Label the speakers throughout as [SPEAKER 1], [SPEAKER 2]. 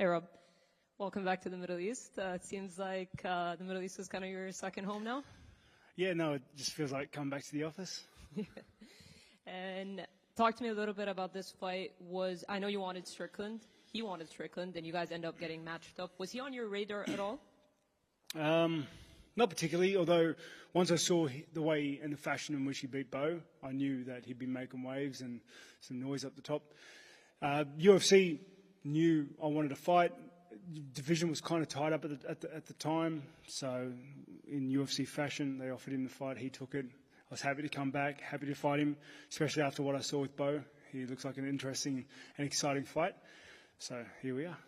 [SPEAKER 1] Hey, Rob. Welcome back to the Middle East. It seems like the Middle East is kind of your second home now.
[SPEAKER 2] Yeah, no, it just feels like coming back to the office.
[SPEAKER 1] And talk to me a little bit about this fight. I know you wanted Strickland. He wanted Strickland, and you guys end up getting matched up. Was he on your radar at all?
[SPEAKER 2] Not particularly, although once I saw the way and the fashion in which he beat Bo, I knew that he'd be making waves and some noise up the top. UFC knew I wanted to fight. Division was kind of tied up at the time, so in UFC fashion, they offered him the fight. He took it. I was happy to come back, happy to fight him, especially after what I saw with Bo. He looks like an interesting and exciting fight. So here we are.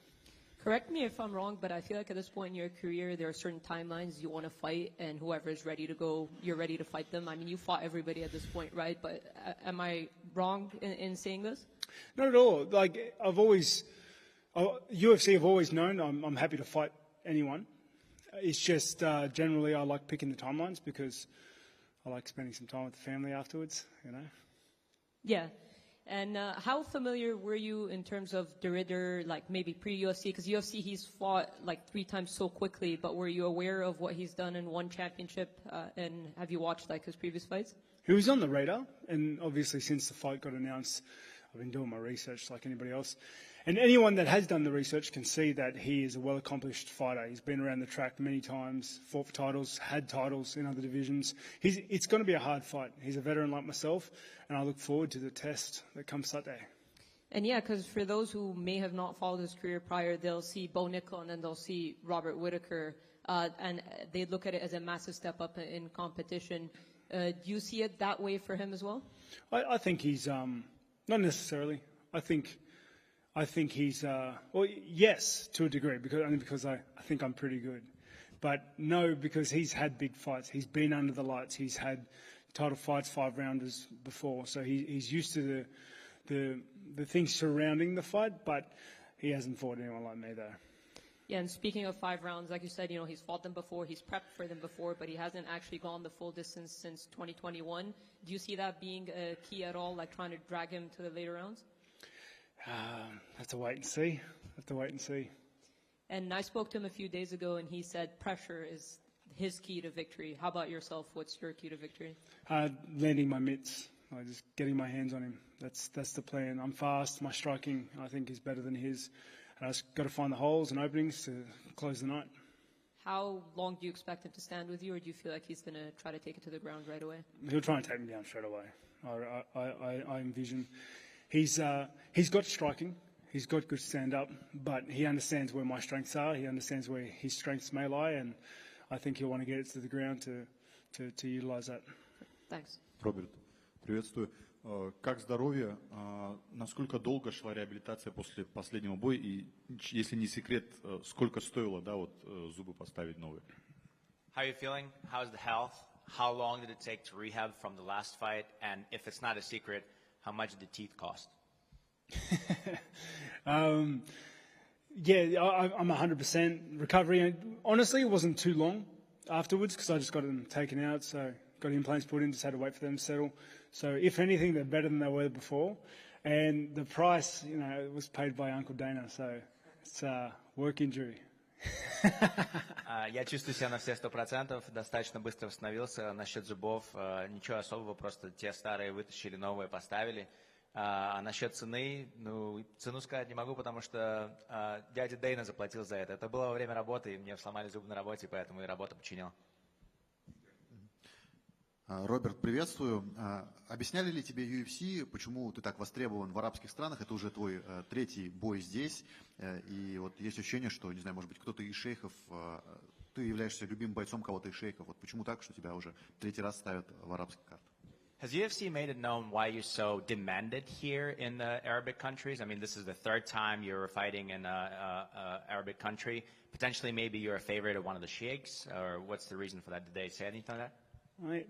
[SPEAKER 1] Correct me if I'm wrong, but I feel like at this point in your career, there are certain timelines you want to fight, and whoever is ready to go, you're ready to fight them. I mean, you fought everybody at this point, right? But am I wrong in saying this?
[SPEAKER 2] Not at all. Like, UFC have always known I'm happy to fight anyone. It's just generally I like picking the timelines because I like spending some time with the family afterwards, you know.
[SPEAKER 1] Yeah. And how familiar were you in terms of de Ridder, like maybe pre-UFC? Because UFC, he's fought like 3 times so quickly, but were you aware of what he's done in one championship? And have you watched like his previous fights?
[SPEAKER 2] He was on the radar, and obviously since the fight got announced, I've been doing my research like anybody else. And anyone that has done the research can see that he is a well-accomplished fighter. He's been around the track many times, fought for titles, had titles in other divisions. It's going to be a hard fight. He's a veteran like myself, and I look forward to the test that comes Saturday.
[SPEAKER 1] And yeah, because for those who may have not followed his career prior, they'll see Bo Nickal and then they'll see Robert Whittaker, and they look at it as a massive step up in competition. Do you see it that way for him as well? I
[SPEAKER 2] think he's not necessarily. I think he's well, yes, to a degree, because I think I'm pretty good, but no, because he's had big fights. He's been under the lights. He's had title fights, 5-rounders before, so he's used to the things surrounding the fight. But he hasn't fought anyone like me, though.
[SPEAKER 1] Yeah, and speaking of 5 rounds, like you said, he's fought them before, he's prepped for them before, but he hasn't actually gone the full distance since 2021. Do you see that being a key at all, like trying to drag him to the later rounds?
[SPEAKER 2] Have to wait and see.
[SPEAKER 1] And I spoke to him a few days ago, and he said pressure is his key to victory. How about yourself? What's your key to victory?
[SPEAKER 2] Landing my mitts, just getting my hands on him. That's the plan. I'm fast. My striking, I think, is better than his. And I just got to find the holes and openings to close the night.
[SPEAKER 1] How long do you expect him to stand with you, or do you feel like he's going to try to take it to the ground right away?
[SPEAKER 2] He'll try and take me down straight away. I envision. He's got striking. He's got good stand-up, but he understands where my strengths are. He understands where his strengths may lie, and I think he'll want to get it to the ground to utilize that.
[SPEAKER 1] Thanks.
[SPEAKER 3] Роберт, приветствую. Как здоровье? Насколько долго шла реабилитация после последнего боя? И, если не секрет, сколько стоило, зубы поставить новые?
[SPEAKER 4] How are you feeling? How's the health? How long did it take to rehab from the last fight? And if it's not a secret, how much did the teeth cost?
[SPEAKER 2] Yeah, I'm 100% recovery. And honestly, it wasn't too long afterwards because I just got them taken out. So got implants put in, just had to wait for them to settle. So if anything, they're better than they were before. And the price, it was paid by Uncle Dana. So it's a work injury.
[SPEAKER 4] Я чувствую себя на все 100%, достаточно быстро восстановился. Насчет зубов ничего особого, просто те старые вытащили, новые поставили. А насчет цены, цену сказать не могу, потому что дядя Дейна заплатил за это. Это было во время работы, и мне сломали зубы на работе, поэтому и работа починила.
[SPEAKER 3] Роберт, приветствую. Объясняли ли тебе UFC, почему ты так востребован в арабских странах? Это уже твой 3-й бой здесь. И вот есть ощущение, что, не знаю, может быть, кто-то из шейхов, ты являешься любимым бойцом кого-то из шейхов. Вот почему так, что тебя уже 3-й раз ставят в арабские карты?
[SPEAKER 4] Has UFC made it known why you're so demanded here in the Arabic countries? I mean, this is the 3rd time you're fighting in an Arabic country. Potentially, maybe you're a favorite of one of the sheikhs, or what's the reason for that? Did they say anything like that?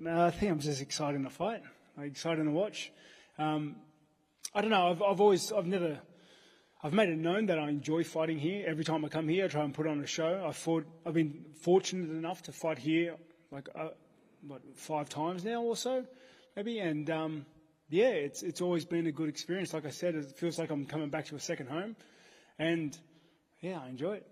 [SPEAKER 2] I think I'm just excited to fight. Excited to watch. I don't know. I've made it known that I enjoy fighting here. Every time I come here, I try and put on a show. I've been fortunate enough to fight here, 5 times now or so, maybe. And yeah, it's always been a good experience. Like I said, it feels like I'm coming back to a second home. And yeah, I enjoy it.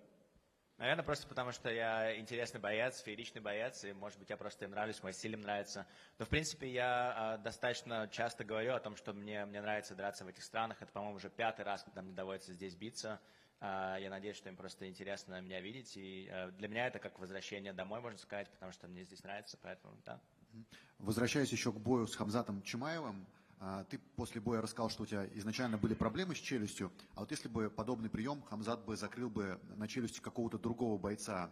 [SPEAKER 4] Наверное, просто потому, что я интересный боец, фееричный боец, и, может быть, я просто им нравлюсь, мой стиль им нравится. Но, в принципе, я достаточно часто говорю о том, что мне нравится драться в этих странах. Это, по-моему, уже 5-й раз, когда мне доводится здесь биться. Я надеюсь, что им просто интересно меня видеть. И для меня это как возвращение домой, можно сказать, потому что мне здесь нравится, поэтому, да.
[SPEAKER 3] Возвращаясь еще к бою с Хамзатом Чимаевым, ты после боя рассказал, что у тебя изначально были проблемы с челюстью, а вот если бы подобный прием Хамзат бы закрыл бы на челюсти какого-то другого бойца,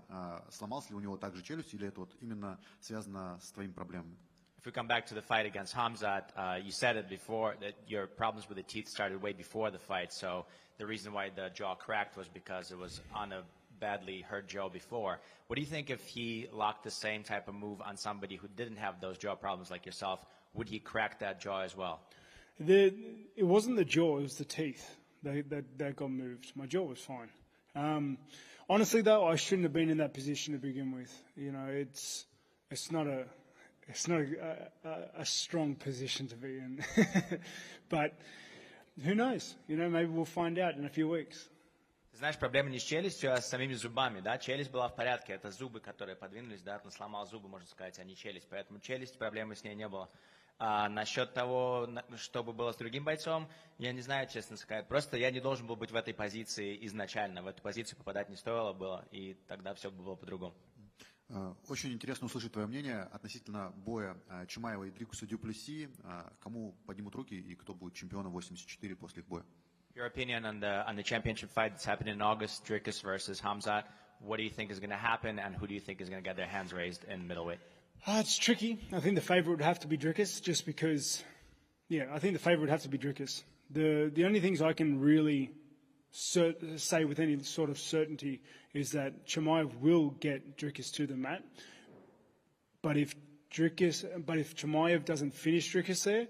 [SPEAKER 3] сломался ли у него также челюсть, или это вот именно связано с твоими проблемами?
[SPEAKER 4] If we come back to the fight against Hamzat, you said it before that your problems with the teeth started way before the fight, so the reason why the jaw cracked was because it was on a badly hurt jaw before. What do you think if he locked the same type of move on somebody who didn't have those jaw problems like yourself? Would he crack that jaw as well?
[SPEAKER 2] It wasn't the jaw, it was the teeth that got moved. My jaw was fine. Honestly, though, I shouldn't have been in that position to begin with. You know, it's not a strong position to be in. But who knows? You know, maybe we'll find out in a few weeks.
[SPEAKER 4] Знаешь, проблема не с челюстью, а с самими зубами, да? Челюсть была в порядке, это зубы, которые подвинулись, да? Он сломал зубы, можно сказать, а не челюсть. Поэтому челюсть, проблемы с ней не было. А насчет того, что бы было с другим бойцом, я не знаю, честно сказать. Просто я не должен был быть в этой позиции изначально. В эту позицию попадать не стоило было, и тогда все бы было по-другому.
[SPEAKER 3] Очень интересно услышать твое мнение относительно боя Чимаева и Дрикуса Дюплесси. Кому поднимут руки и кто будет чемпионом 84 после их боя?
[SPEAKER 4] Your opinion on the championship fight that's happening in August, Dricus versus Hamzat. What do you think is going to happen, and who do you think is going to get their hands raised in middleweight?
[SPEAKER 2] It's tricky. I think the favourite would have to be Dricus, just because, I think the favourite would have to be Dricus. The only things I can really say with any sort of certainty is that Chimaev will get Dricus to the mat. But if Chimaev doesn't finish Dricus there,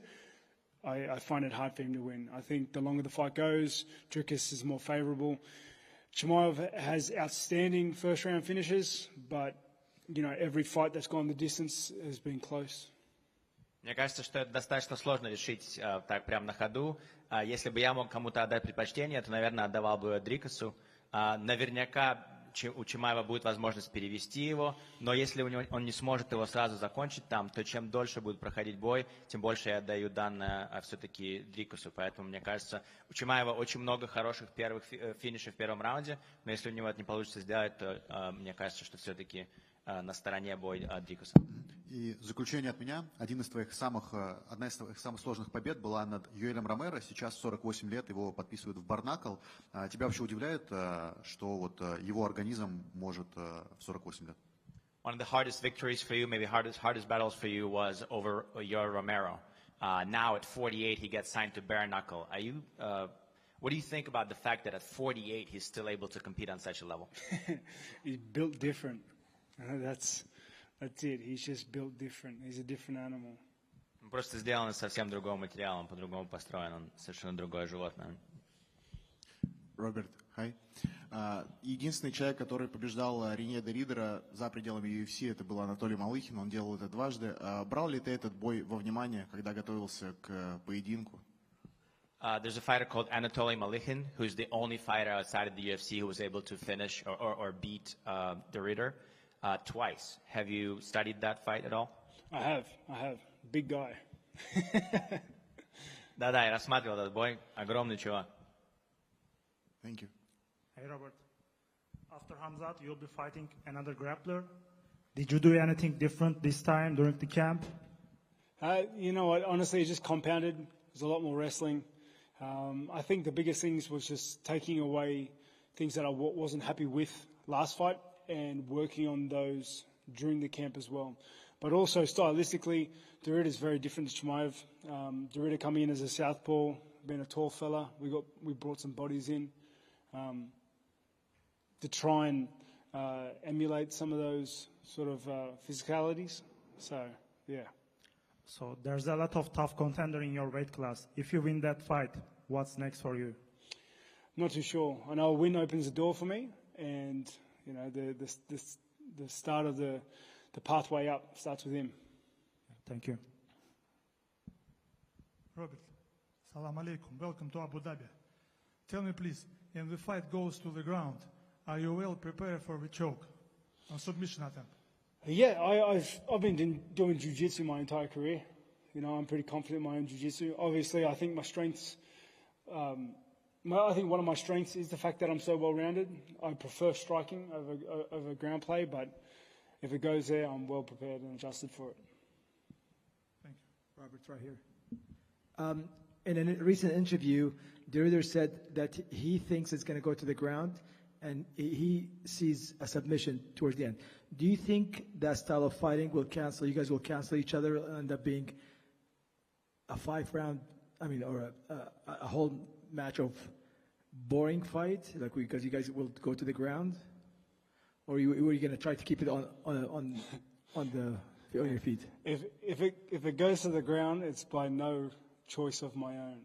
[SPEAKER 2] I find it hard for him to win. I think the longer the fight goes, Dricus is more favourable. Chimaev has outstanding first-round finishes, but, every fight that's gone the distance has been close.
[SPEAKER 4] Мне кажется, что это достаточно сложно решить так прямо на ходу. Если бы я мог кому-то отдать предпочтение, то, наверное, отдавал бы Дрикусу. Наверняка у Чимаева будет возможность перевести его, но если он не сможет его сразу закончить там, то чем дольше будет проходить бой, тем больше я отдаю данное все-таки Дрикусу. Поэтому, мне кажется, у Чимаева очень много хороших первых финишей в первом раунде, но если у него это не получится сделать, то мне кажется, что все-таки на стороне бой Дрикуса.
[SPEAKER 3] И в заключение от меня, одна из твоих самых сложных побед была над Юэлем Ромеро. Сейчас 48 лет, его подписывают в Барнакл. Тебя вообще удивляет, что вот его организм может в 48 лет?
[SPEAKER 4] One of the hardest victories for you, maybe hardest battles for you was over Yoel Romero. Now at 48, he gets signed to bare knuckle. What do you think about the fact that at 48, he's still able to compete on such a level?
[SPEAKER 2] He's built different. That's it. He's just built different. He's a different animal.
[SPEAKER 4] Он просто сделан из совсем другого материала, он по-другому построен, он совершенно другое животное.
[SPEAKER 5] Роберт, hi. Единственный человек, который побеждал Рене де Ридера за пределами UFC, это был Анатолий Малыхин, он делал это дважды. Брал ли ты этот бой во внимание, когда готовился к поединку?
[SPEAKER 4] There's a fighter called Anatoly Malikhin, who's the only fighter outside of the UFC who was able to finish or beat de Ridder twice. Have you studied that fight at all?
[SPEAKER 2] I have. Big guy.
[SPEAKER 4] Да, я рассматривал этот бой. Огромный чувак.
[SPEAKER 5] Thank you.
[SPEAKER 6] Hey, Robert. After Hamzat, you'll be fighting another grappler. Did you do anything different this time during the camp?
[SPEAKER 2] You know what? Honestly, it just compounded. There's a lot more wrestling. I think the biggest things was just taking away things that I wasn't happy with last fight and working on those during the camp as well. But also stylistically, de Ridder is very different to Chimaev. De Ridder coming in as a southpaw, being a tall fella, we brought some bodies in to try and emulate some of those sort of physicalities. So, yeah.
[SPEAKER 6] So there's a lot of tough contender in your weight class. If you win that fight, what's next for you?
[SPEAKER 2] Not too sure. I know a win opens the door for me, and you know the start of the pathway up starts with him.
[SPEAKER 6] Thank you.
[SPEAKER 7] Robert, salam alaikum. Welcome to Abu Dhabi. Tell me, please, when the fight goes to the ground,
[SPEAKER 6] Are you well prepared for the choke or submission attempt?
[SPEAKER 2] Yeah, I've been doing jiu-jitsu my entire career. You know, I'm pretty confident in my own jiu-jitsu. Obviously, I think my strengths, I think one of my strengths is the fact that I'm so well-rounded. I prefer striking over ground play, but if it goes there, I'm well prepared and adjusted for it.
[SPEAKER 6] Thank you.
[SPEAKER 7] Robert's right here. In a recent interview, de Ridder said that he thinks it's going to go to the ground, and he sees a submission towards the end. Do you think that style of fighting will cancel? You guys will cancel each other and end up being a 5-round, or a whole match of boring fight, like because you guys will go to the ground, or were you going to try to keep it on your feet?
[SPEAKER 2] If it goes to the ground, it's by no choice of my own.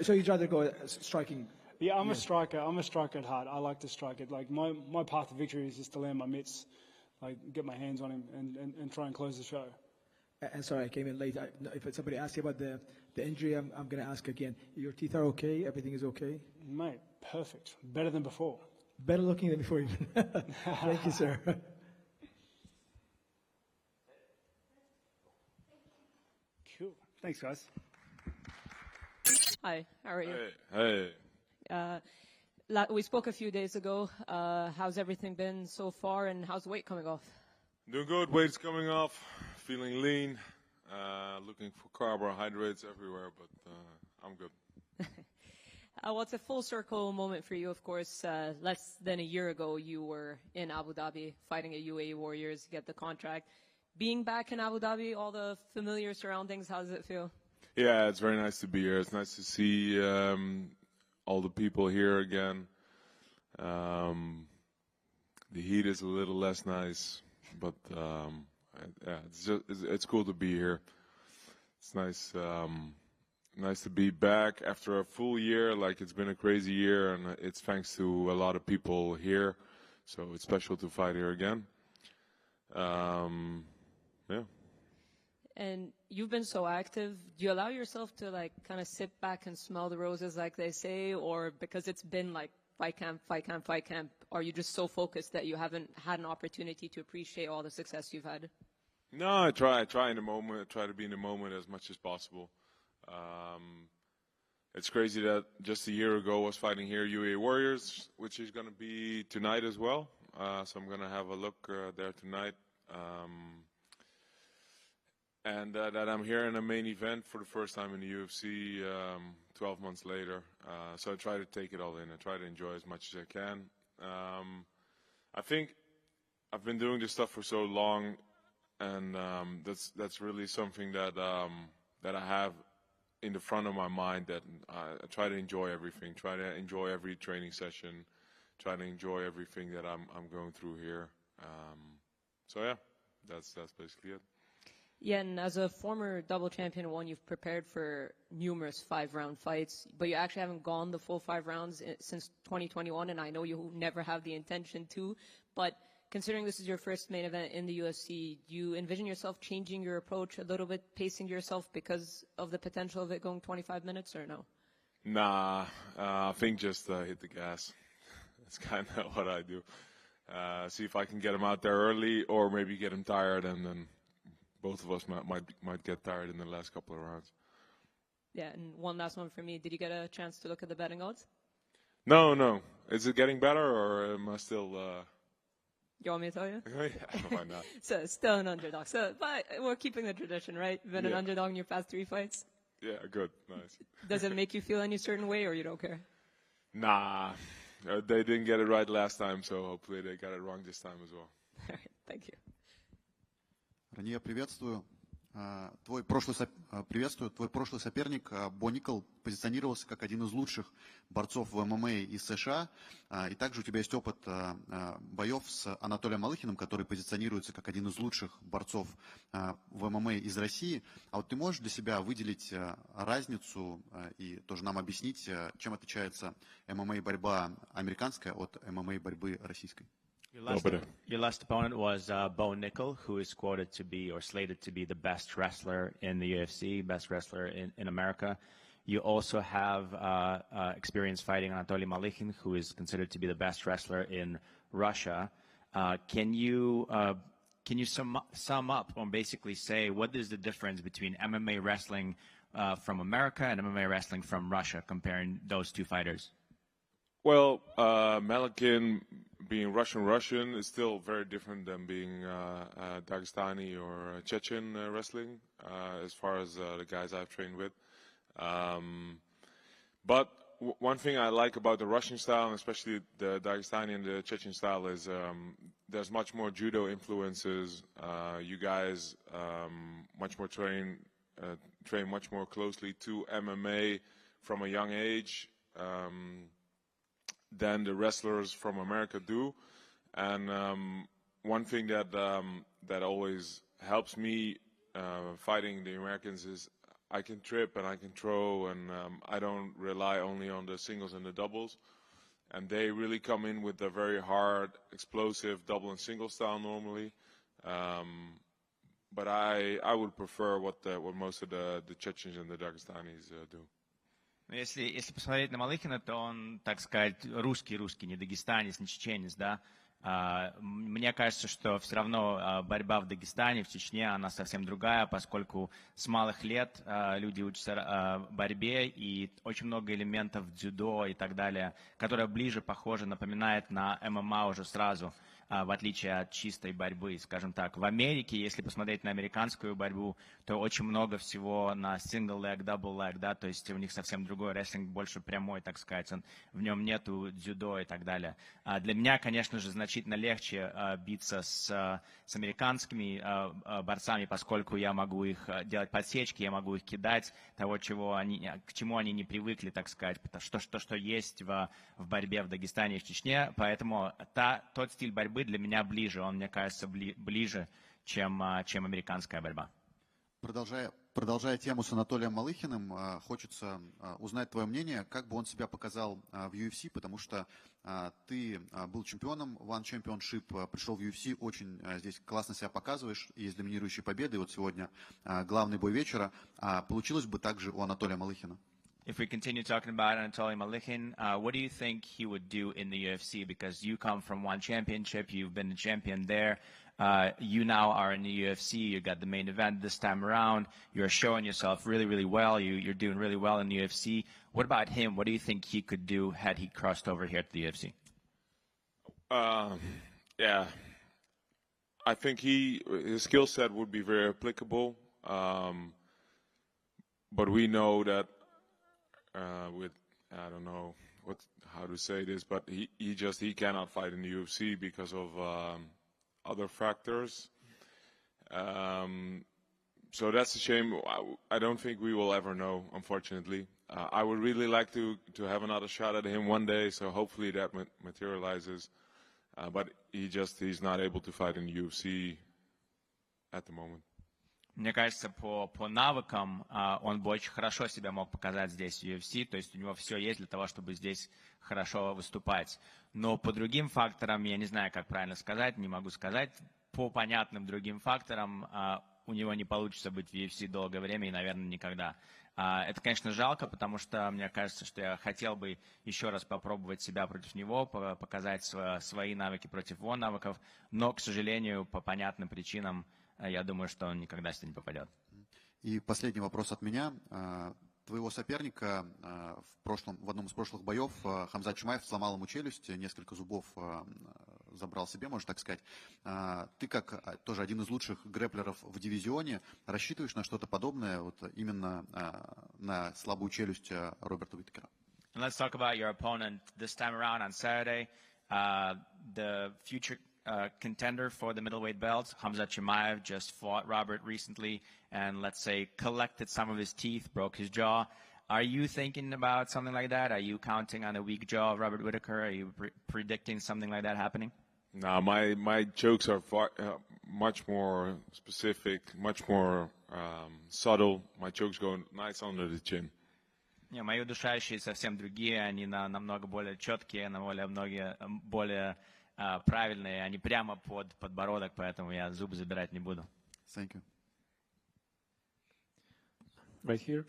[SPEAKER 7] so you'd rather go striking?
[SPEAKER 2] Yeah, I'm a striker. I'm a striker at heart. I like to strike it. Like my path to victory is just to land my mitts, like get my hands on him and try and close the show.
[SPEAKER 7] And sorry, I came in late. If somebody asks you about the injury, I'm going to ask again. Your teeth are okay? Everything is okay?
[SPEAKER 2] Mate, perfect. Better than before.
[SPEAKER 7] Better looking than before even. Thank you, sir.
[SPEAKER 2] Cool. Thanks, guys.
[SPEAKER 1] Hi, how are you?
[SPEAKER 8] Hey.
[SPEAKER 1] We spoke a few days ago. How's everything been so far, and how's the weight coming off?
[SPEAKER 8] Doing good. Weight's coming off. Feeling lean. Looking for carbohydrates everywhere, but I'm good.
[SPEAKER 1] Well, it's a full circle moment for you, of course. Less than a year ago, you were in Abu Dhabi fighting at UAE Warriors to get the contract. Being back in Abu Dhabi, all the familiar surroundings, how does it feel?
[SPEAKER 8] Yeah, it's very nice to be here. It's nice to see all the people here again. The heat is a little less nice, but yeah, it's cool to be here. It's nice. Nice to be back after a full year. Like, it's been a crazy year, and it's thanks to a lot of people here. So it's special to fight here again. Yeah.
[SPEAKER 1] And you've been so active. Do you allow yourself to kind of sit back and smell the roses, like they say, or because it's been like fight camp, are you just so focused that you haven't had an opportunity to appreciate all the success you've had?
[SPEAKER 8] No, I try in the moment. I try to be in the moment as much as possible. It's crazy that just a year ago I was fighting here UAE Warriors, which is going to be tonight as well. So I'm going to have a look there tonight. And that I'm here in a main event for the first time in the UFC 12 months later. So I try to take it all in. I try to enjoy as much as I can. I think I've been doing this stuff for so long, and that's really something that I have in the front of my mind, that I try to enjoy everything, try to enjoy every training session, try to enjoy everything that I'm going through here. So yeah, that's basically it.
[SPEAKER 1] Yeah, and as a former double champion, you've prepared for numerous 5-round fights, but you actually haven't gone the full 5 rounds since 2021, and I know you never have the intention to, but considering this is your first main event in the UFC, do you envision yourself changing your approach a little bit, pacing yourself because of the potential of it going 25 minutes, or no?
[SPEAKER 8] Nah, I think just hit the gas. That's kind of what I do. See if I can get him out there early, or maybe get him tired, and then both of us might get tired in the last couple of rounds.
[SPEAKER 1] Yeah, and one last one for me. Did you get a chance to look at the betting odds?
[SPEAKER 8] No. Is it getting better, or am I still...
[SPEAKER 1] You want me to tell you?
[SPEAKER 8] Yeah, why not?
[SPEAKER 1] So, still an underdog. So, but we're keeping the tradition, right? Been an underdog in your past 3 fights?
[SPEAKER 8] Yeah, good. Nice.
[SPEAKER 1] Does it make you feel any certain way, or you don't care?
[SPEAKER 8] Nah. They didn't get it right last time, so hopefully they got it wrong this time as well.
[SPEAKER 1] All right, thank you.
[SPEAKER 3] Рене, приветствую. Твой прошлый соперник Бо Никл позиционировался как один из лучших борцов в ММА из США. И также у тебя есть опыт боев с Анатолием Малыхиным, который позиционируется как один из лучших борцов в ММА из России. А вот ты можешь для себя выделить разницу и тоже нам объяснить, чем отличается ММА-борьба американская от ММА-борьбы российской?
[SPEAKER 9] Your last opponent was Bo Nickel, who is quoted to be or slated to be the best wrestler in the UFC, best wrestler in America. You also have experience fighting Anatoly Malykhin, who is considered to be the best wrestler in Russia. Can you sum up or basically say what is the difference between MMA wrestling from America and MMA wrestling from Russia, comparing those two fighters?
[SPEAKER 8] Well, Malykhin being Russian is still very different than being Dagestani or Chechen wrestling, as far as the guys I've trained with. But one thing I like about the Russian style, and especially the Dagestani and the Chechen style, is there's much more judo influences. You guys much more train much more closely to MMA from a young age than the wrestlers from America do. And one thing that always helps me fighting the Americans is I can trip and I can throw, and I don't rely only on the singles and the doubles. And they really come in with a very hard, explosive double and single style normally. But I would prefer what most of the Chechens and the Dagestanis do.
[SPEAKER 9] Если посмотреть на Малыхина, то он, так сказать, русский, не дагестанец, не чеченец, да. Мне кажется, что все равно борьба в Дагестане, в Чечне, она совсем другая, поскольку с малых лет люди учатся борьбе, и очень много элементов дзюдо и так далее, которые ближе, похоже, напоминает на ММА уже сразу, в отличие от чистой борьбы, скажем так. В Америке, если посмотреть на американскую борьбу, то очень много всего на single leg, double leg, да, то есть у них совсем другой рестлинг, больше прямой, так сказать, в нем нету дзюдо и так далее. Для меня, конечно же, значительно легче биться с американскими борцами, поскольку я могу их делать подсечки, я могу их кидать, того, к чему они не привыкли, так сказать, что есть в борьбе в Дагестане и в Чечне, поэтому тот стиль борьбы для меня ближе, он, мне кажется, ближе, чем американская борьба.
[SPEAKER 3] Продолжая тему с Анатолием Малыхиным, хочется узнать твое мнение, как бы он себя показал в UFC, потому что ты был чемпионом One Championship, пришел в UFC, очень здесь классно себя показываешь, есть доминирующие победы, и вот сегодня главный бой вечера. Получилось бы так же у Анатолия Малыхина?
[SPEAKER 9] If we continue talking about Anatoly Malykhin, what do you think he would do in the UFC? Because you come from One Championship, you've been a champion there. You now are in the UFC, you got the main event this time around. You're showing yourself really, really well. You're doing really well in the UFC. What about him? What do you think he could do had he crossed over here to the UFC?
[SPEAKER 8] Yeah, I think his skill set would be very applicable. But we know that I don't know how to say this, but he cannot fight in the UFC because of other factors. So that's a shame. I don't think we will ever know, unfortunately. I would really like to have another shot at him one day, so hopefully that materializes. But he's not able to fight in the UFC at the moment.
[SPEAKER 9] Мне кажется, по навыкам он бы очень хорошо себя мог показать здесь в UFC, то есть у него все есть для того, чтобы здесь хорошо выступать. Но по другим факторам, я не знаю, как правильно сказать, не могу сказать, по понятным другим факторам у него не получится быть в UFC долгое время и, наверное, никогда. Это, конечно, жалко, потому что мне кажется, что я хотел бы еще раз попробовать себя против него, показать свои навыки против его навыков, но, к сожалению, по понятным причинам, я думаю, что он никогда сюда не попадет.
[SPEAKER 3] И последний вопрос от меня. Твоего соперника в одном из прошлых боев Хамзат Чимаев сломал ему челюсть, несколько зубов забрал себе, можно так сказать. Ты, как тоже один из лучших грэплеров в дивизионе, рассчитываешь на что-то подобное, вот именно на слабую челюсть Роберта Whittakera?
[SPEAKER 9] Let's talk about your opponent this time around on Saturday. The future contender for the middleweight belt, Hamzat Chimaev, just fought Robert recently and, let's say, collected some of his teeth, broke his jaw. Are you thinking about something like that? Are you counting on a weak jaw of Robert Whittaker? Are you predicting something like that happening?
[SPEAKER 8] No, my jokes are much more specific, much more subtle. My jokes go nice under the chin.
[SPEAKER 9] Не, мои удушающие совсем другие, они намного более четкие, намного более правильные, они прямо под подбородок, поэтому я зубы забирать не буду.
[SPEAKER 3] Thank you.
[SPEAKER 10] Right here.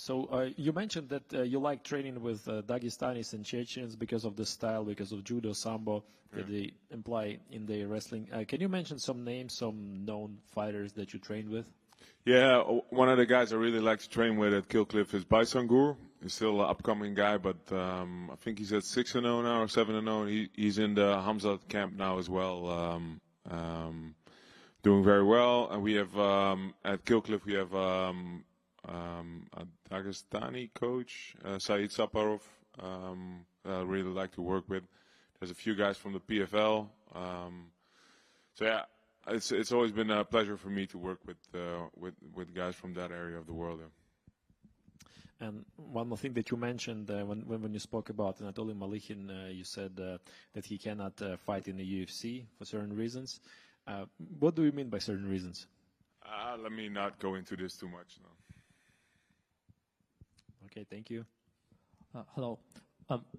[SPEAKER 10] So you mentioned that you like training with Dagestanis and Chechens because of the style, because of judo, sambo that they imply in their wrestling. Can you mention some names, some known fighters that you trained with?
[SPEAKER 8] Yeah, one of the guys I really like to train with at Killcliff is Baisangur. He's still an upcoming guy, but I think he's at 6-0 now or 7-0. He's in the Hamzat camp now as well, doing very well. And we have at Killcliff we have a Dagestani coach, Saeed Saparov. I really like to work with. There's a few guys from the PFL. So yeah. It's always been a pleasure for me to work with guys from that area of the world. Yeah.
[SPEAKER 10] And one more thing that you mentioned when you spoke about Anatoly Malikhin, you said that he cannot fight in the UFC for certain reasons. What do you mean by certain reasons?
[SPEAKER 8] Let me not go into this too much. No.
[SPEAKER 10] Okay, thank you.
[SPEAKER 11] Hello.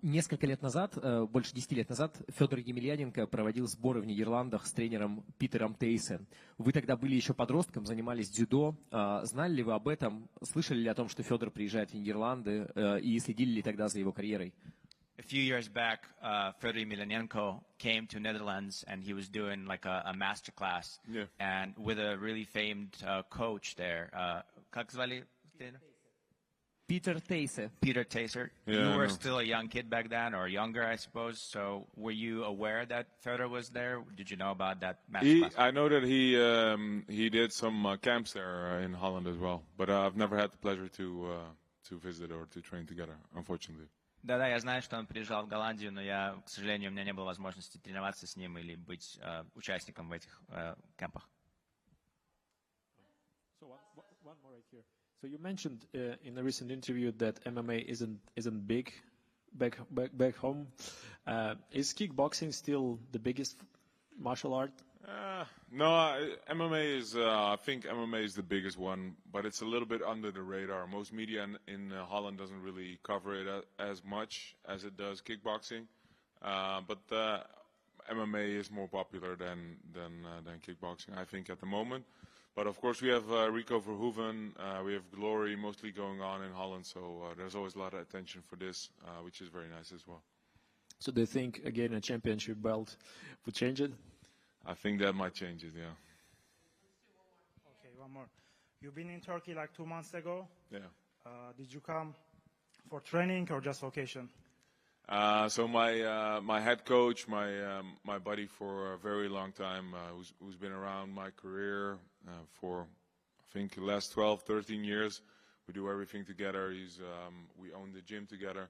[SPEAKER 11] Несколько лет назад, больше 10 лет назад, Федор Емельяненко проводил сборы в Нидерландах с тренером Питером Тейсе. Вы тогда были еще подростком, занимались дзюдо. Знали ли вы об этом? Слышали ли о том, что Федор приезжает в Нидерланды? И следили ли тогда за его карьерой?
[SPEAKER 9] A few years back, Fedor Emelianenko came to Netherlands and he was doing like a master class and with a really famed coach there. Как звали?
[SPEAKER 11] Peter Teyse.
[SPEAKER 9] Peter Teyse.
[SPEAKER 8] Yeah,
[SPEAKER 9] you were still a young kid back then, or younger, I suppose. So were you aware that Fedor was there? Did you know about that master class?
[SPEAKER 8] I know that he did some camps there in Holland as well, but I've never had the pleasure to visit or to train together, unfortunately.
[SPEAKER 9] Да-да, я знаю, что он приезжал в Голландию, но к сожалению, у меня не было возможности тренироваться с ним или быть участником в этих кемпах.
[SPEAKER 10] So one more right here. So you mentioned in a recent interview that MMA isn't big back home. Is kickboxing still the biggest martial art?
[SPEAKER 8] No, MMA is. I think MMA is the biggest one, but it's a little bit under the radar. Most media in Holland doesn't really cover it as much as it does kickboxing. But MMA is more popular than kickboxing, I think, at the moment. But of course, we have Rico Verhoeven, we have Glory mostly going on in Holland, so there's always a lot of attention for this, which is very nice as well.
[SPEAKER 10] So do you think, again, a championship belt would change it?
[SPEAKER 8] I think that might change it, yeah.
[SPEAKER 6] Okay, one more. You've been in Turkey like 2 months ago.
[SPEAKER 8] Yeah.
[SPEAKER 6] Did you come for training or just vacation?
[SPEAKER 8] So my head coach, my buddy for a very long time, who's been around my career for I think the last 12, 13 years. We do everything together. We own the gym together.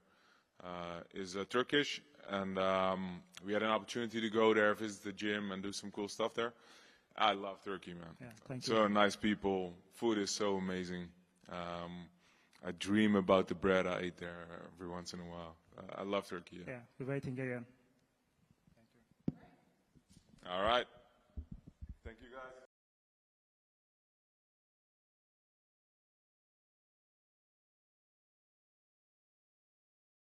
[SPEAKER 8] Is Turkish, and we had an opportunity to go there, visit the gym, and do some cool stuff there. I love Turkey, man.
[SPEAKER 6] Yeah, thank you.
[SPEAKER 8] So nice people. Food is so amazing. I dream about the bread I ate there every once in a while. I love Turkey.
[SPEAKER 6] Yeah, we're waiting again.
[SPEAKER 8] All right. Thank you, guys.